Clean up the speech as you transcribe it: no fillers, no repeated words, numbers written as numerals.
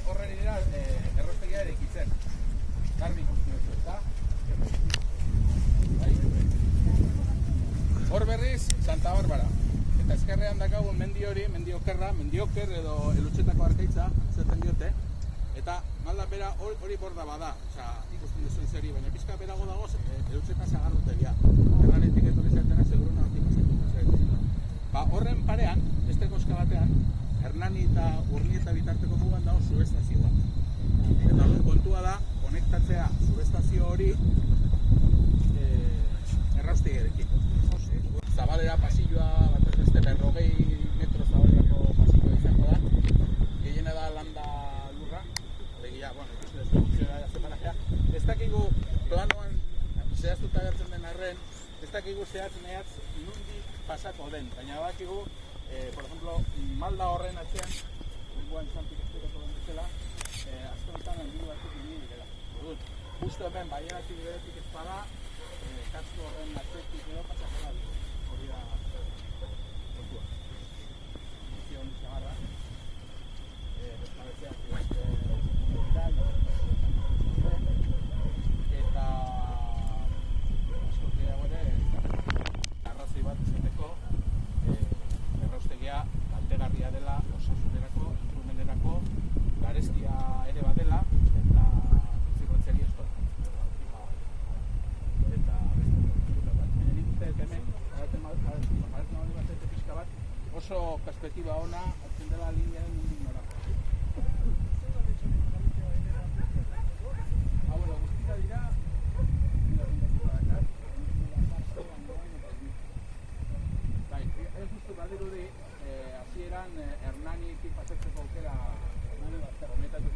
Horren dira errostegia eraikitzen. Garbi ikusten duzu, ezta? Hor berriz, Santa Barbara. Eta ezkerrean dakagun mendi hori, mendiokerra, mendioker edo elutxetako arkaitza, zertzen diote. Eta malda bera hori borda bada, ikusten duzuen zeri, baina pizka berago dago, elutxeta zagarrotegia. Erranetik etorri zaitena, seguruna hortik pasatzen zaitena. Horren parean, beste koska batean, Hernani eta Urnieta bitarteko mugan dago subestazioa. Eta kontua da, konektatzea subestazio hori erraustegiarekin. Zabalera pasilloa, batez beste 40 metro zabalerako pasilloa izango da. Gehiena da landa lurra, alegia, ikusten ez funtzioa da separajea. Ez dakigu planoan zehaztuta gertzen den arren, ez dakigu zehatz mehatz nondik pasako den, baina badakigu, por ejemplo, malda horren atzean, lenguan zantik esplikatu den bezala, azte honetan helburu batzuk ibili direla. Justo hemen, Baionatik beretik ez bada, katzko horren atzetik edo pasako da. Hori da kontua. Funzion zagarra. Bezabetzeak eta asko gehiago ere arrazoi bat izateko erraustegia kaltegarria dela, osasunerako, instrumenterako, garestia ere badela eta zirratzeri eskola. Eta nik uste dut hemen oso perspektiba ona hartzen dela linearen nondik nora. Guztira dira, ez duzu badirudi, hasieran Hernanitik pasatzeko aukera honetatik